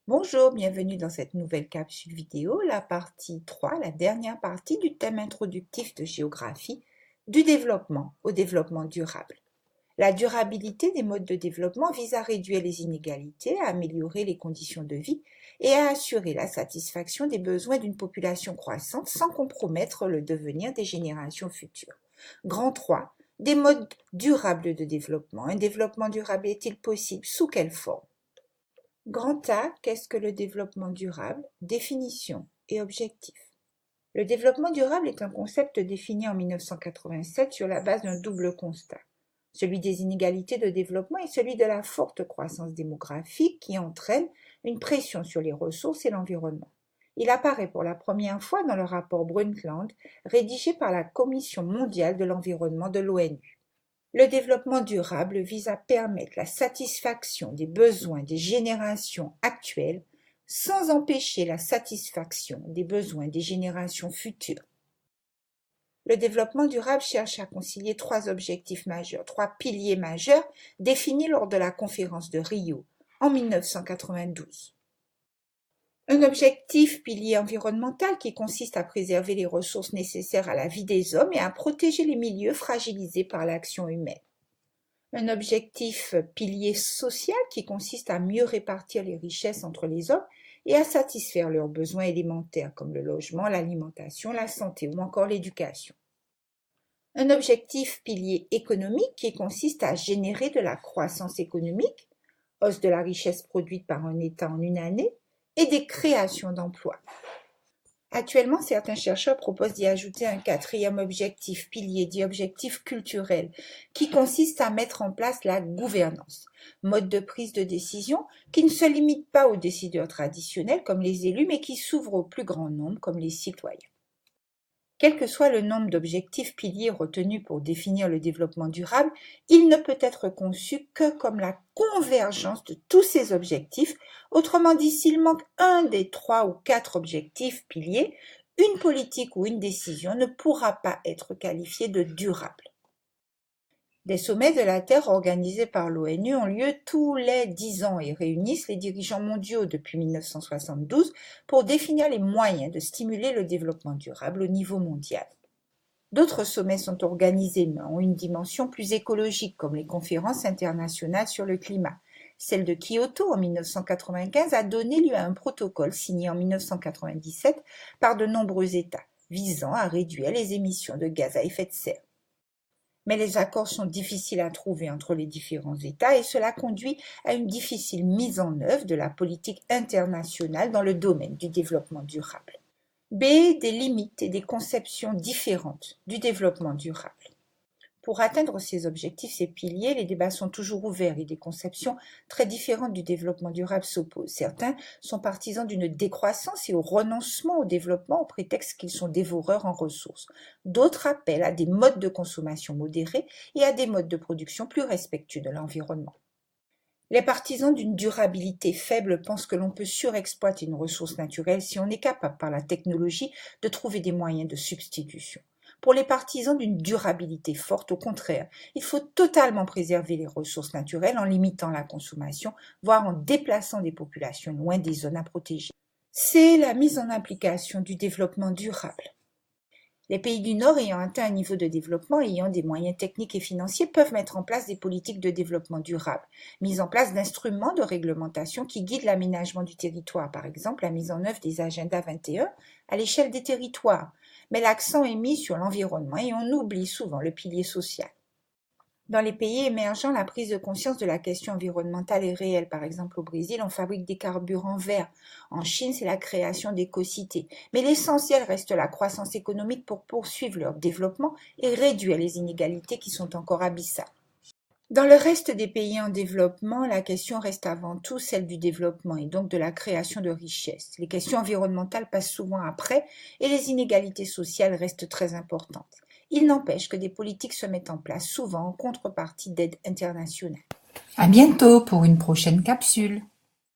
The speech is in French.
Bonjour, bienvenue dans cette nouvelle capsule vidéo, la partie 3, la dernière partie du thème introductif de géographie, du développement au développement durable. La durabilité des modes de développement vise à réduire les inégalités, à améliorer les conditions de vie et à assurer la satisfaction des besoins d'une population croissante sans compromettre le devenir des générations futures. Grand 3, des modes durables de développement. Un développement durable est-il possible? Sous quelle forme? Grand A, qu'est-ce que le développement durable? Définition et objectif. Le développement durable est un concept défini en 1987 sur la base d'un double constat, celui des inégalités de développement et celui de la forte croissance démographique qui entraîne une pression sur les ressources et l'environnement. Il apparaît pour la première fois dans le rapport Brundtland, rédigé par la Commission mondiale de l'environnement de l'ONU. Le développement durable vise à permettre la satisfaction des besoins des générations actuelles sans empêcher la satisfaction des besoins des générations futures. Le développement durable cherche à concilier trois objectifs majeurs, trois piliers majeurs définis lors de la conférence de Rio en 1992. Un objectif pilier environnemental qui consiste à préserver les ressources nécessaires à la vie des hommes et à protéger les milieux fragilisés par l'action humaine. Un objectif pilier social qui consiste à mieux répartir les richesses entre les hommes et à satisfaire leurs besoins élémentaires comme le logement, l'alimentation, la santé ou encore l'éducation. Un objectif pilier économique qui consiste à générer de la croissance économique, hausse de la richesse produite par un État en une année, et des créations d'emplois. Actuellement, certains chercheurs proposent d'y ajouter un quatrième objectif pilier, dit objectif culturel, qui consiste à mettre en place la gouvernance, mode de prise de décision qui ne se limite pas aux décideurs traditionnels comme les élus, mais qui s'ouvre au plus grand nombre comme les citoyens. Quel que soit le nombre d'objectifs piliers retenus pour définir le développement durable, il ne peut être conçu que comme la convergence de tous ces objectifs. Autrement dit, s'il manque un des 3 ou 4 objectifs piliers, une politique ou une décision ne pourra pas être qualifiée de durable. Des sommets de la Terre organisés par l'ONU ont lieu tous les 10 ans et réunissent les dirigeants mondiaux depuis 1972 pour définir les moyens de stimuler le développement durable au niveau mondial. D'autres sommets sont organisés mais ont une dimension plus écologique comme les conférences internationales sur le climat. Celle de Kyoto en 1995 a donné lieu à un protocole signé en 1997 par de nombreux États visant à réduire les émissions de gaz à effet de serre. Mais les accords sont difficiles à trouver entre les différents États et cela conduit à une difficile mise en œuvre de la politique internationale dans le domaine du développement durable. B. Des limites et des conceptions différentes du développement durable. Pour atteindre ces objectifs, ces piliers, les débats sont toujours ouverts et des conceptions très différentes du développement durable s'opposent. Certains sont partisans d'une décroissance et au renoncement au développement au prétexte qu'ils sont dévoreurs en ressources. D'autres appellent à des modes de consommation modérés et à des modes de production plus respectueux de l'environnement. Les partisans d'une durabilité faible pensent que l'on peut surexploiter une ressource naturelle si on est capable par la technologie de trouver des moyens de substitution. Pour les partisans d'une durabilité forte, au contraire, il faut totalement préserver les ressources naturelles en limitant la consommation, voire en déplaçant des populations loin des zones à protéger. C'est la mise en application du développement durable. Les pays du Nord ayant atteint un niveau de développement et ayant des moyens techniques et financiers peuvent mettre en place des politiques de développement durable, mise en place d'instruments de réglementation qui guident l'aménagement du territoire, par exemple la mise en œuvre des agendas 21 à l'échelle des territoires. Mais l'accent est mis sur l'environnement et on oublie souvent le pilier social. Dans les pays émergents, la prise de conscience de la question environnementale est réelle. Par exemple, au Brésil, on fabrique des carburants verts. En Chine, c'est la création d'écocités. Mais l'essentiel reste la croissance économique pour poursuivre leur développement et réduire les inégalités qui sont encore abyssales. Dans le reste des pays en développement, la question reste avant tout celle du développement et donc de la création de richesses. Les questions environnementales passent souvent après et les inégalités sociales restent très importantes. Il n'empêche que des politiques se mettent en place, souvent en contrepartie d'aide internationale. À bientôt pour une prochaine capsule.